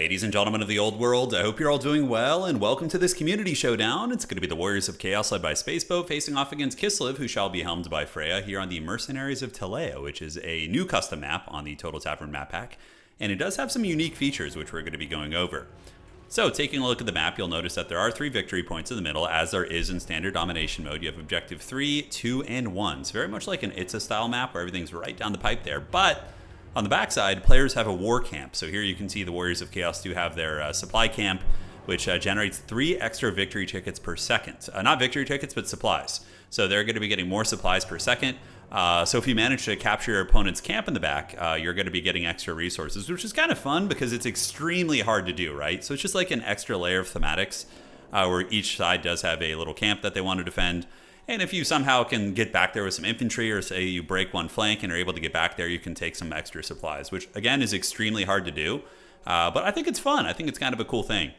Ladies and gentlemen of the old world, I hope you're all doing well, and welcome to this community showdown. It's going to be the Warriors of Chaos led by Spaceboat facing off against Kislev, who shall be helmed by Freya here on the Mercenaries of Telea, which is a new custom map on the Total Tavern map pack, and it does have some unique features which we're going to be going over. So, taking a look at the map, you'll notice that there are 3 victory points in the middle, as there is in standard domination mode. You have objective 3, 2, and 1. It's very much like an Itza style map where everything's right down the pipe there, but on the backside, players have a war camp. So here you can see the Warriors of Chaos do have their supply camp, which generates 3 extra victory tickets per second. Not victory tickets, but supplies. So they're going to be getting more supplies per second. So if you manage to capture your opponent's camp in the back, you're going to be getting extra resources, which is kind of fun because it's extremely hard to do, right? So it's just like an extra layer of thematics where each side does have a little camp that they want to defend. And if you somehow can get back there with some infantry, or say you break one flank and are able to get back there, you can take some extra supplies, which again is extremely hard to do. But I think it's fun. I think it's kind of a cool thing.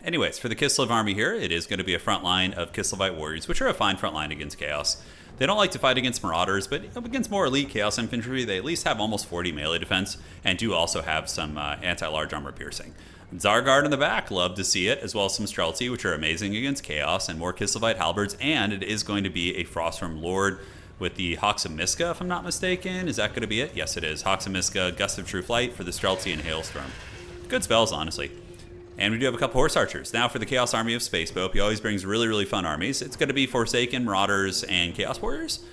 Anyways, for the Kislev army here, it is going to be a front line of Kislevite warriors, which are a fine front line against Chaos. They don't like to fight against Marauders, but against more elite Chaos infantry, they at least have almost 40 melee defense, and do also have some anti-large armor piercing. Zargard in the back, love to see it, as well as some Streltsy, which are amazing against Chaos, and more Kislevite halberds, and it is going to be a Frostworm Lord with the Hawks of Miska, if I'm not mistaken. Is that going to be it? Yes, it is. Hawks of Miska, Gust of True Flight for the Streltsy and Hailstorm. Good spells, honestly. And we do have a couple Horse Archers. Now for the Chaos Army of Spaceboat, he always brings really, really fun armies. It's going to be Forsaken, Marauders, and Chaos Warriors,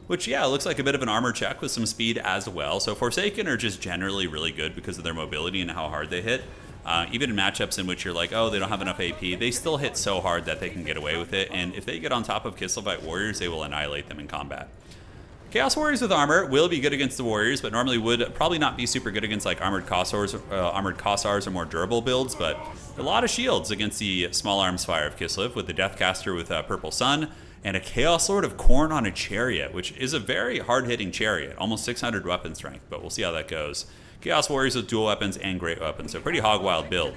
which, yeah, looks like a bit of an armor check with some speed as well. So Forsaken are just generally really good because of their mobility and how hard they hit. Even in matchups in which you're like, oh, they don't have enough AP, they still hit so hard that they can get away with it. And if they get on top of Kislevite Warriors, they will annihilate them in combat. Chaos Warriors with armor will be good against the Warriors, but normally would probably not be super good against like Armored Kossars or more durable builds, but a lot of shields against the Small Arms Fire of Kislev with the Deathcaster with Purple Sun, and a Chaos Lord of Khorne on a Chariot, which is a very hard-hitting chariot, almost 600 weapon strength, but we'll see how that goes. Chaos Warriors with dual weapons and great weapons, so pretty hog-wild build.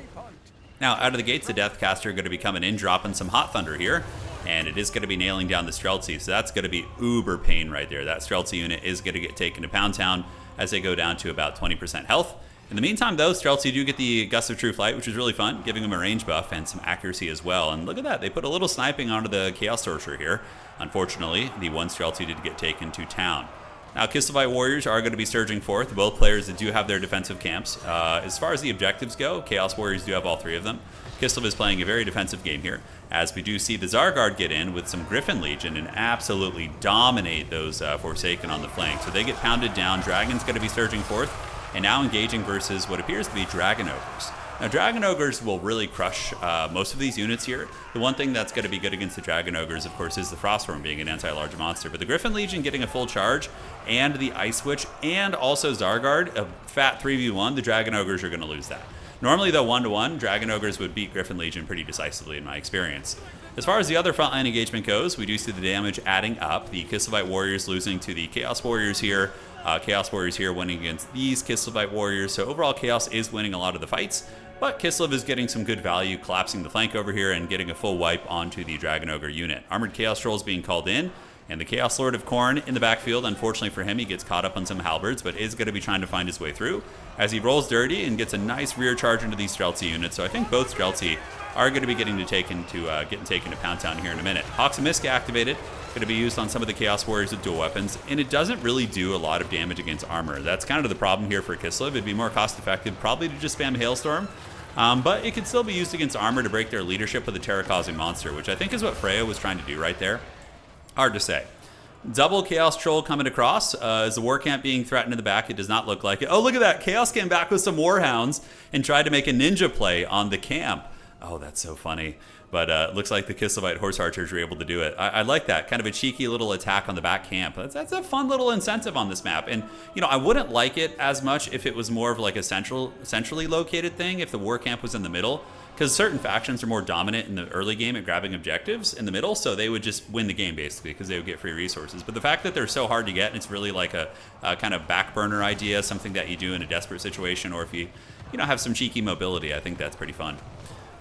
Now, out of the gates, the Deathcaster are going to be coming in, dropping some Hot Thunder here, and it is going to be nailing down the Streltsy, so that's going to be uber pain right there. That Streltsy unit is going to get taken to Pound Town as they go down to about 20% health. In the meantime, though, Streltsy do get the Gust of True Flight, which is really fun, giving them a range buff and some accuracy as well. And look at that, they put a little sniping onto the Chaos Sorcerer here. Unfortunately, the one Streltsy did get taken to town. Now, Kislevite Warriors are going to be surging forth, both players that do have their defensive camps. As far as the objectives go, Chaos Warriors do have all 3 of them. Kislev is playing a very defensive game here, as we do see the Zargard get in with some Griffin Legion and absolutely dominate those Forsaken on the flank. So they get pounded down. Dragon's going to be surging forth, and now engaging versus what appears to be Dragon Ogres. Now, Dragon Ogres will really crush most of these units here. The one thing that's going to be good against the Dragon Ogres, of course, is the Frostworm being an anti-large monster. But the Griffin Legion getting a full charge, and the Ice Witch, and also Zargard, a fat 3v1, the Dragon Ogres are going to lose that. Normally, though, 1-to-1, Dragon Ogres would beat Griffin Legion pretty decisively in my experience. As far as the other frontline engagement goes, we do see the damage adding up. The Kislevite Warriors losing to the Chaos Warriors here. Chaos Warriors here winning against these Kislevite Warriors. So overall, Chaos is winning a lot of the fights. But Kislev is getting some good value, collapsing the flank over here and getting a full wipe onto the Dragon Ogre unit. Armored Chaos Trolls being called in, and the Chaos Lord of Khorne in the backfield. Unfortunately for him, he gets caught up on some halberds, but is going to be trying to find his way through as he rolls dirty and gets a nice rear charge into these Streltsy units. So I think both Streltsy are going to be getting taken to Pound Town here in a minute. Hawks of Miska activated, going to be used on some of the Chaos Warriors with dual weapons, and it doesn't really do a lot of damage against armor. That's kind of the problem here for Kislev. It'd be more cost effective probably to just spam Hailstorm. But it can still be used against armor to break their leadership with a terror-causing monster, which I think is what Freya was trying to do right there. Hard to say. Double Chaos Troll coming across. Is the War Camp being threatened in the back? It does not look like it. Oh, look at that. Chaos came back with some Warhounds and tried to make a ninja play on the camp. Oh, that's so funny. But it looks like the Kislevite Horse Archers were able to do it. I like that. Kind of a cheeky little attack on the back camp. That's a fun little incentive on this map. And, you know, I wouldn't like it as much if it was more of like a centrally located thing, if the war camp was in the middle. Because certain factions are more dominant in the early game at grabbing objectives in the middle, so they would just win the game, basically, because they would get free resources. But the fact that they're so hard to get, and it's really like a kind of back burner idea, something that you do in a desperate situation, or if you have some cheeky mobility, I think that's pretty fun.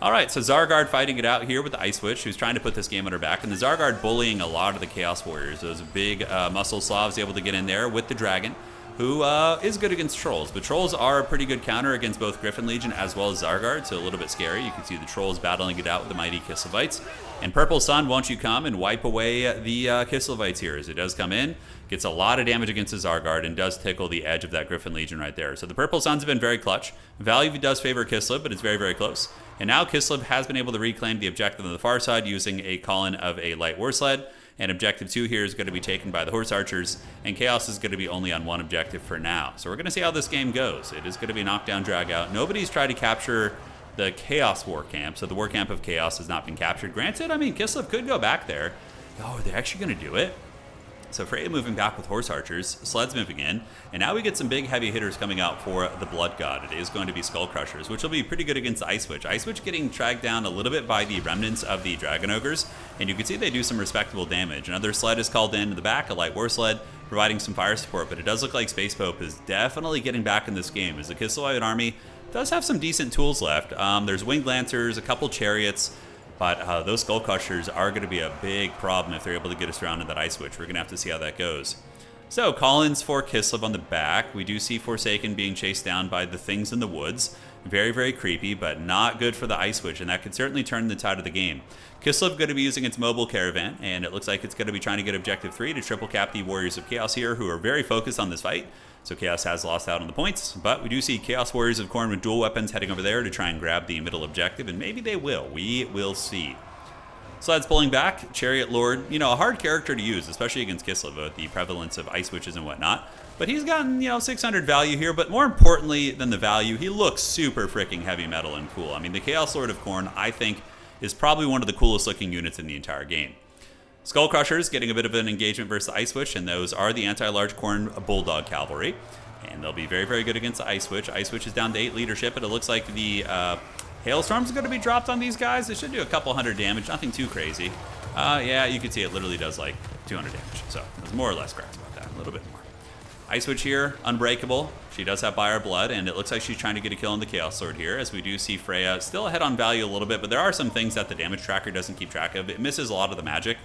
All right, so Zargard fighting it out here with the Ice Witch, who's trying to put this game on her back, and the Zargard bullying a lot of the Chaos Warriors. Those big muscle Slavs able to get in there with the Dragon, who is good against trolls. But trolls are a pretty good counter against both Griffin Legion as well as Zargard, so a little bit scary. You can see the trolls battling it out with the mighty Kislevites. And Purple Sun, won't you come and wipe away the Kislevites here, as it does come in. Gets a lot of damage against the Zargard and does tickle the edge of that Griffin Legion right there. So the Purple Suns have been very clutch. Value does favor Kislev, but it's very, very close. And now Kislev has been able to reclaim the objective on the far side using a call-in of a light war sled. And objective 2 here is going to be taken by the horse archers, and Chaos is going to be only on one objective for now. So we're going to see how this game goes. It is going to be knockdown, drag out. Nobody's tried to capture the Chaos war camp, so the war camp of Chaos has not been captured. Granted, I mean, Kislev could go back there. Oh, are they actually going to do it? So Freya moving back with horse archers, sleds moving in, and now we get some big heavy hitters coming out for the Blood God. It is going to be Skull Crushers, which will be pretty good against Ice Witch. Ice Witch getting dragged down a little bit by the remnants of the Dragon Ogres, and you can see they do some respectable damage. Another sled is called in the back, a light war sled, providing some fire support, but it does look like Space Pope is definitely getting back in this game, as the Kislev army does have some decent tools left. There's Winged Lancers, a couple chariots, but those Skull Crushers are going to be a big problem if they're able to get us around in that Ice Witch. We're going to have to see how that goes. So, call-ins for Kislev on the back. We do see Forsaken being chased down by the things in the woods. Very, very creepy, but not good for the Ice Witch, and that could certainly turn the tide of the game. Kislev going to be using its mobile caravan, and it looks like it's going to be trying to get objective 3 to triple cap the Warriors of Chaos here, who are very focused on this fight. So Chaos has lost out on the points, but we do see Chaos Warriors of Khorne with dual weapons heading over there to try and grab the middle objective, and maybe they will. We will see. Sleds pulling back, Chariot Lord, a hard character to use, especially against Kislev with the prevalence of Ice Witches and whatnot. But he's gotten, 600 value here, but more importantly than the value, he looks super freaking heavy metal and cool. I mean, the Chaos Lord of Khorne, I think, is probably one of the coolest looking units in the entire game. Skull Crushers getting a bit of an engagement versus the Ice Witch, and those are the anti-large Khorne Bulldog Cavalry. And they'll be very, very good against the Ice Witch. Ice Witch is down to 8 leadership, but it looks like the Hailstorms are going to be dropped on these guys. It should do a couple hundred damage, nothing too crazy. Yeah, you can see it literally does like 200 damage. So there's more or less correct about that, a little bit more. Ice Witch here, unbreakable. She does have Buyer Blood, and it looks like she's trying to get a kill on the Chaos Lord here, as we do see Freya still ahead on value a little bit, but there are some things that the damage tracker doesn't keep track of. It misses a lot of the magic.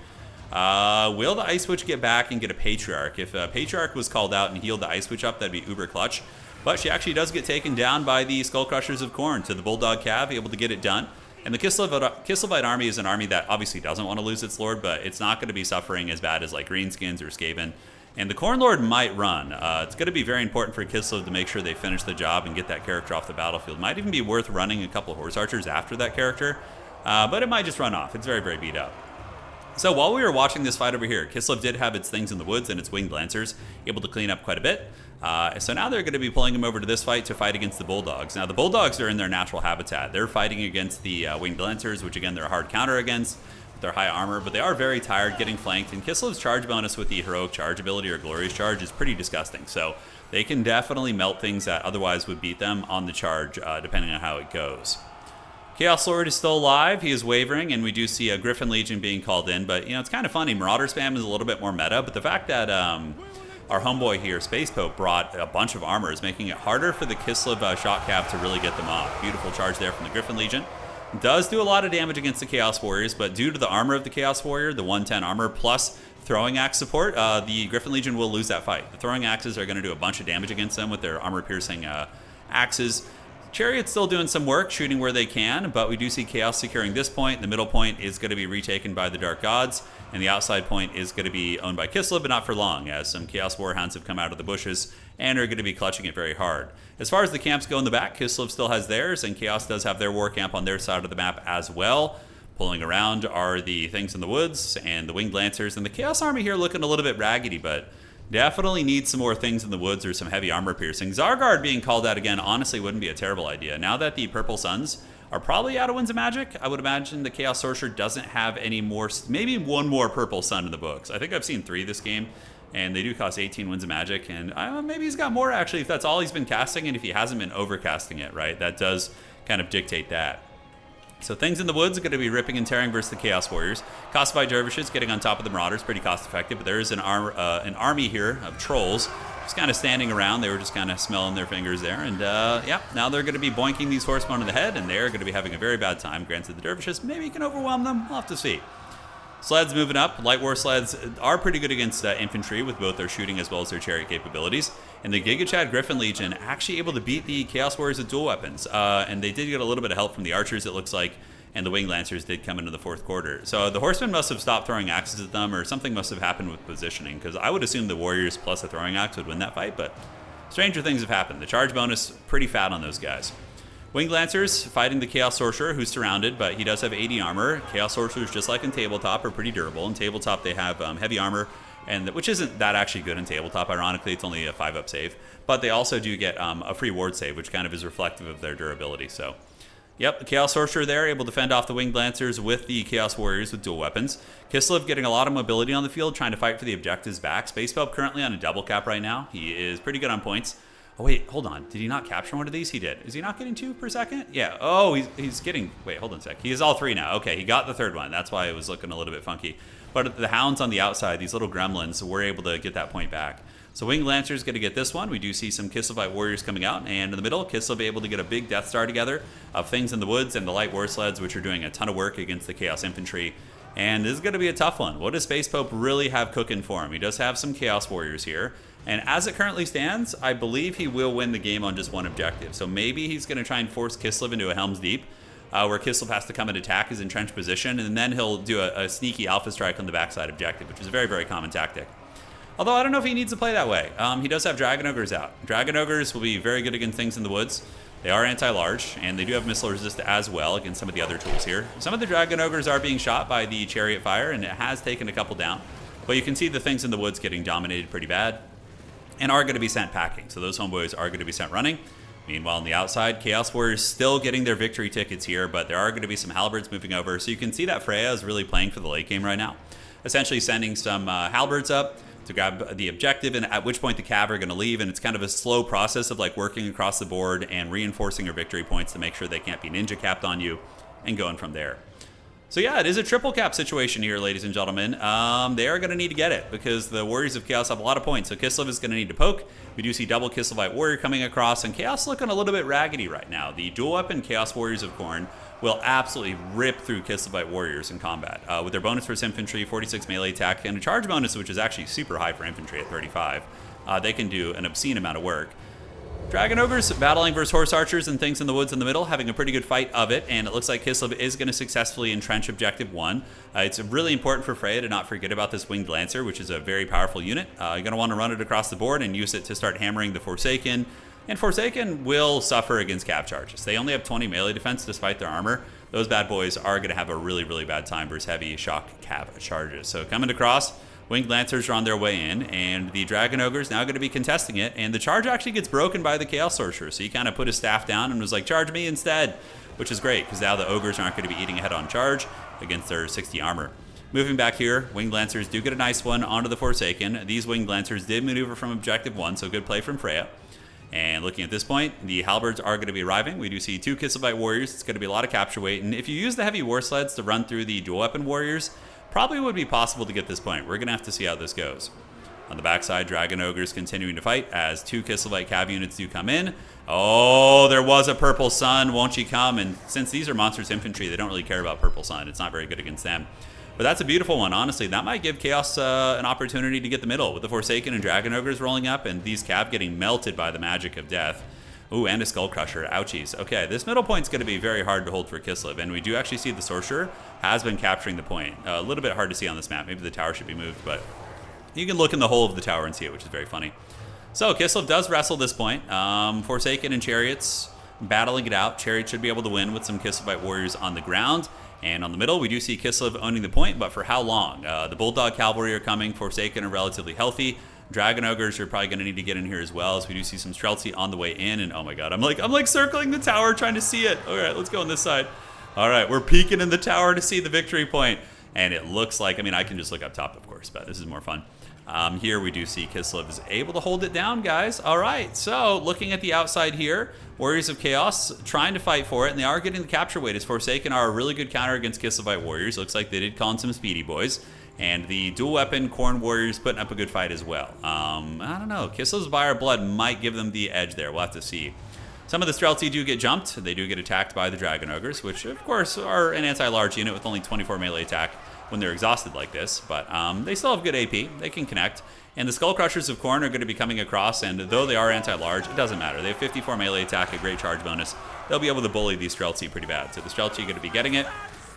Will the Ice Witch get back and get a Patriarch? If a Patriarch was called out and healed the Ice Witch up, that'd be uber clutch. But she actually does get taken down by the Skull Crushers of Khorne to the Bulldog Cav, able to get it done. And the Kislevite army is an army that obviously doesn't want to lose its Lord, but it's not going to be suffering as bad as like Greenskins or Skaven. And the Khorne Lord might run. It's going to be very important for Kislev to make sure they finish the job and get that character off the battlefield. Might even be worth running a couple of Horse Archers after that character, but it might just run off. It's very, very beat up. So while we were watching this fight over here, Kislev did have its things in the woods and its Winged Lancers, able to clean up quite a bit. So now they're going to be pulling him over to this fight to fight against the Bulldogs. Now the Bulldogs are in their natural habitat. They're fighting against the Winged Lancers, which again, they're a hard counter against with their high armor, but they are very tired, getting flanked, and Kislev's charge bonus with the Heroic Charge ability or Glorious Charge is pretty disgusting. So they can definitely melt things that otherwise would beat them on the charge, depending on how it goes. Chaos Lord is still alive. He is wavering, and we do see a Griffin Legion being called in. But, it's kind of funny. Marauder spam is a little bit more meta, but the fact that our homeboy here, Space Pope, brought a bunch of armor is making it harder for the Kislev shot cav to really get them off. Beautiful charge there from the Griffin Legion. Does do a lot of damage against the Chaos Warriors, but due to the armor of the Chaos Warrior, the 110 armor plus throwing axe support, the Griffin Legion will lose that fight. The throwing axes are going to do a bunch of damage against them with their armor-piercing axes. Chariot's still doing some work, shooting where they can, but we do see Chaos securing this point. The middle point is going to be retaken by the Dark Gods, and the outside point is going to be owned by Kislev, but not for long, as some Chaos Warhounds have come out of the bushes and are going to be clutching it very hard. As far as the camps go in the back, Kislev still has theirs, and Chaos does have their war camp on their side of the map as well. Pulling around are the things in the woods and the Winged Lancers, and the Chaos army here looking a little bit raggedy, but definitely need some more things in the woods or some heavy armor piercing. Zargard being called out again honestly wouldn't be a terrible idea. Now that the Purple Suns are probably out of Winds of Magic, I would imagine the Chaos Sorcerer doesn't have any more, maybe one more Purple Sun in the books. I think I've seen 3 this game, and they do cost 18 Winds of Magic, and maybe he's got more actually if that's all he's been casting, and if he hasn't been overcasting it, right? That does kind of dictate that. So things in the woods are going to be ripping and tearing versus the Chaos Warriors. Costified Dervishes getting on top of the Marauders, pretty cost effective, but there is an army here of trolls just kind of standing around. They were just kind of smelling their fingers there, and yeah, now they're going to be boinking these horsemen on the head, and they're going to be having a very bad time. Granted, the Dervishes, maybe you can overwhelm them. We'll have to see. Sleds moving up. Light war sleds are pretty good against infantry with both their shooting as well as their chariot capabilities. And the Giga Chad Griffin Legion actually able to beat the Chaos Warriors with dual weapons. And they did get a little bit of help from the archers, it looks like, and the Winged Lancers did come into the fourth quarter. So the Horsemen must have stopped throwing axes at them, or something must have happened with positioning, because I would assume the Warriors plus a throwing axe would win that fight, but stranger things have happened. The charge bonus, pretty fat on those guys. Winged Lancers fighting the Chaos Sorcerer, who's surrounded, but he does have 80 armor. Chaos Sorcerers, just like in Tabletop, are pretty durable. In Tabletop, they have heavy armor, and which isn't that actually good in Tabletop. Ironically, it's only a 5-up save. But they also do get a free ward save, which kind of is reflective of their durability. So, yep, the Chaos Sorcerer there, able to fend off the Winged Lancers with the Chaos Warriors with dual weapons. Kislev getting a lot of mobility on the field, trying to fight for the objectives back. Space Pub currently on a double cap right now. He is pretty good on points. Oh, wait, hold on. Did he not capture one of these? He did. Is he not getting 2 per second? Yeah. Oh, he's getting... Wait, hold on a sec. He is all 3 now. Okay, he got the 3rd one. That's why it was looking a little bit funky. But the Hounds on the outside, these little gremlins, were able to get that point back. So Winged Lancers going to get this one. We do see some Kislevite Warriors coming out. And in the middle, Kislev able to get a big Death Star together of Things in the Woods and the Light War Sleds, which are doing a ton of work against the Chaos Infantry. And this is going to be a tough one. What does Space Pope really have cooking for him? He does have some Chaos Warriors here. And as it currently stands, I believe he will win the game on just one objective. So maybe he's going to try and force Kislev into a Helm's Deep, where Kislev has to come and attack his entrenched position, and then he'll do a sneaky Alpha Strike on the backside objective, which is a very, very common tactic. Although I don't know if he needs to play that way. He does have Dragon Ogres out. Dragon Ogres will be very good against Things in the Woods. They are anti-large, and they do have missile resist as well against some of the other tools here. Some of the Dragon Ogres are being shot by the Chariot Fire, and it has taken a couple down. But you can see the Things in the Woods getting dominated pretty bad, and are going to be sent packing. So those homeboys are going to be sent running. Meanwhile, on the outside, Chaos Warriors still getting their victory tickets here, but there are going to be some halberds moving over. So you can see that Freya is really playing for the late game right now. Essentially sending some halberds up to grab the objective, and at which point the Cav are going to leave, and it's kind of a slow process of like working across the board and reinforcing your victory points to make sure they can't be ninja capped on you, and going from there. So yeah, it is a triple cap situation here, ladies and gentlemen. They are going to need to get it because the Warriors of Chaos have a lot of points. So Kislev is going to need to poke. We do see double Kislevite Warrior coming across, and Chaos looking a little bit raggedy right now. The dual weapon Chaos Warriors of Khorne will absolutely rip through Kislevite Warriors in combat. With their bonus versus infantry, 46 melee attack, and a charge bonus, which is actually super high for infantry at 35. They can do an obscene amount of work. Dragon Ogres battling versus Horse Archers and Things in the Woods in the middle, having a pretty good fight of it, and it looks like Kislev is going to successfully entrench Objective 1. It's really important for Freya to not forget about this Winged Lancer, which is a very powerful unit. You're going to want to run it across the board and use it to start hammering the Forsaken, and Forsaken will suffer against Cav charges. They only have 20 melee defense despite their armor. Those bad boys are going to have a really, really bad time versus heavy shock Cav charges. So coming across, Winged Lancers are on their way in, and the Dragon Ogre is now going to be contesting it, and the charge actually gets broken by the Chaos Sorcerer, so he kind of put his staff down and was like, charge me instead, which is great, because now the Ogres aren't going to be eating ahead on charge against their 60 armor. Moving back here, Winged Lancers do get a nice one onto the Forsaken. These Winged Lancers did maneuver from Objective 1, so good play from Freya. And looking at this point, the Halberds are going to be arriving. We do see 2 Kislevite Warriors. It's going to be a lot of capture weight, and if you use the Heavy War Sleds to run through the Dual Weapon Warriors, probably would be possible to get this point. We're going to have to see how this goes. On the backside, Dragon Ogres continuing to fight as 2 Kislevite Cav units do come in. Oh, there was a Purple Sun, won't you come? And since these are Monsters Infantry, they don't really care about Purple Sun. It's not very good against them. But that's a beautiful one, honestly. That might give Chaos an opportunity to get the middle with the Forsaken and Dragon Ogres rolling up and these Cav getting melted by the magic of death. Ooh, and a Skull Crusher. Ouchies. Okay, this middle point's going to be very hard to hold for Kislev, and we do actually see the Sorcerer has been capturing the point. A little bit hard to see on this map. Maybe the tower should be moved, but you can look in the hole of the tower and see it, which is very funny. So Kislev does wrestle this point. Forsaken and Chariots battling it out. Chariot should be able to win with some Kislevite Warriors on the ground. And on the middle, we do see Kislev owning the point, but for how long? The Bulldog Cavalry are coming. Forsaken are relatively healthy. Dragon Ogres are probably going to need to get in here as well, as we do see some Streltsy on the way in, and oh my god, I'm like circling the tower trying to see it. All right, let's go on this side. All right, we're peeking in the tower to see the victory point, and it looks like, I mean, I can just look up top, of course, but this is more fun. Here we do see Kislev is able to hold it down, guys. All right, so looking at the outside here, Warriors of Chaos trying to fight for it, and they are getting the capture weight as Forsaken are a really good counter against Kislevite Warriors. Looks like they did call in some speedy boys. And the dual weapon Khorne Warriors putting up a good fight as well. I don't know. Kislev's Buyer Blood might give them the edge there. We'll have to see. Some of the Streltsy do get jumped. They do get attacked by the Dragon Ogres, which of course are an anti-large unit with only 24 melee attack. when they're exhausted like this, but they still have good AP. They can connect. And the Skull Crushers of Khorne are going to be coming across, and though they are anti-large, it doesn't matter. They have 54 melee attack, a great charge bonus. They'll be able to bully these Streltsy pretty bad. So the Streltsy are going to be getting it,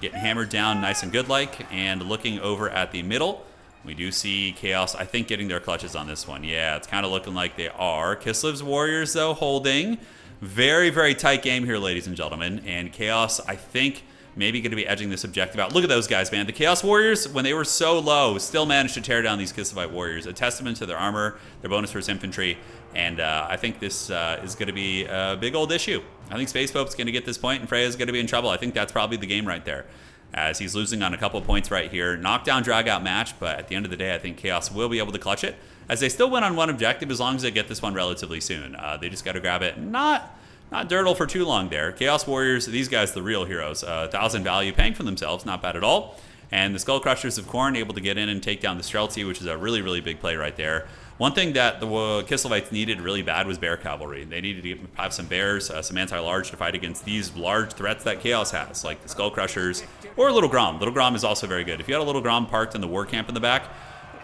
getting hammered down nice and good-like, and looking over at the middle, we do see Chaos, I think, getting their clutches on this one. Yeah, it's kind of looking like they are. Kislev's Warriors, though, holding. Very, very tight game here, ladies and gentlemen, and Chaos, I think, maybe going to be edging this objective out. Look at those guys, man. The Chaos Warriors, when they were so low, still managed to tear down these Kislevite Warriors. A testament to their armor, their bonus versus infantry, and I think this is going to be a big old issue. I think Space Pope's going to get this point, and Freya's going to be in trouble. I think that's probably the game right there, as he's losing on a couple points right here. Knockdown, drag-out match, but at the end of the day, I think Chaos will be able to clutch it, as they still win on one objective as long as they get this one relatively soon. They just got to grab it. Not dirtle for too long there. Chaos Warriors, these guys, the real heroes. 1,000 value, paying for themselves, not bad at all. And the Skull Crushers of Khorne able to get in and take down the Streltsy, which is a really, really big play right there. One thing that the Kislevites needed really bad was bear cavalry. They needed to have some bears, some anti-large to fight against these large threats that Chaos has, like the Skull Crushers or Little Grom. Little Grom is also very good. If you had a Little Grom parked in the war camp in the back,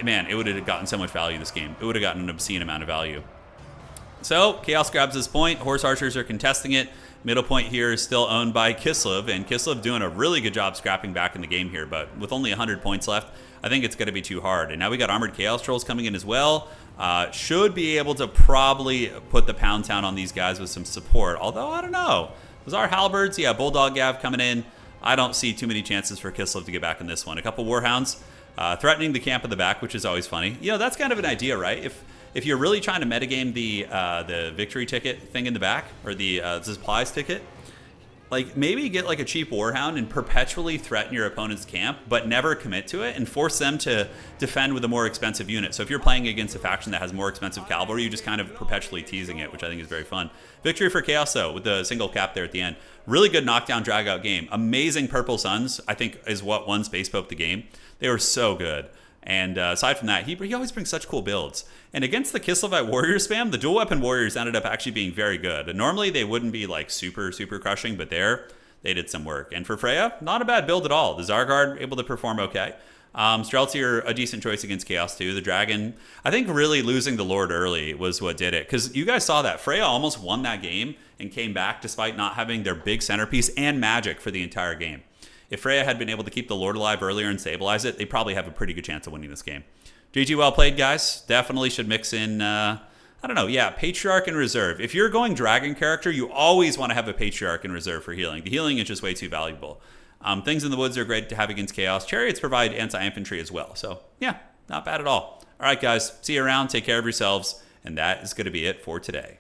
man, it would have gotten so much value this game. It would have gotten an obscene amount of value. So, Chaos grabs this point. Horse Archers are contesting it. Middle point here is still owned by Kislev, and Kislev doing a really good job scrapping back in the game here, but with only 100 points left, I think it's going to be too hard. And now we got Armored Chaos Trolls coming in as well. Should be able to probably put the pound town on these guys with some support, although, I don't know. Those are Halberds. Yeah, Bulldog Gav coming in. I don't see too many chances for Kislev to get back in this one. A couple Warhounds threatening the camp in the back, which is always funny. You know, that's kind of an idea, right? If you're really trying to metagame the victory ticket thing in the back, or the supplies ticket, like maybe get like a cheap Warhound and perpetually threaten your opponent's camp, but never commit to it and force them to defend with a more expensive unit. So if you're playing against a faction that has more expensive cavalry, you just kind of perpetually teasing it, which I think is very fun. Victory for Chaos, though, with the single cap there at the end. Really good knockdown, drag-out game. Amazing Purple Suns, I think, is what won Space Pope the game. They were so good. And aside from that, he always brings such cool builds. And against the Kislevite Warrior spam, the dual weapon Warriors ended up actually being very good. And normally they wouldn't be like super, super crushing, but there they did some work. And for Freya, not a bad build at all. The Zargard able to perform okay. Streltsy are a decent choice against Chaos too. The Dragon, I think really losing the Lord early was what did it. Because you guys saw that. Freya almost won that game and came back despite not having their big centerpiece and magic for the entire game. If Freya had been able to keep the Lord alive earlier and stabilize it, they probably have a pretty good chance of winning this game. GG, well played, guys. Definitely should mix in, I don't know, yeah, Patriarch and Reserve. If you're going Dragon character, you always want to have a Patriarch in Reserve for healing. The healing is just way too valuable. Things in the Woods are great to have against Chaos. Chariots provide anti-infantry as well. So, yeah, not bad at all. All right, guys, see you around. Take care of yourselves. And that is going to be it for today.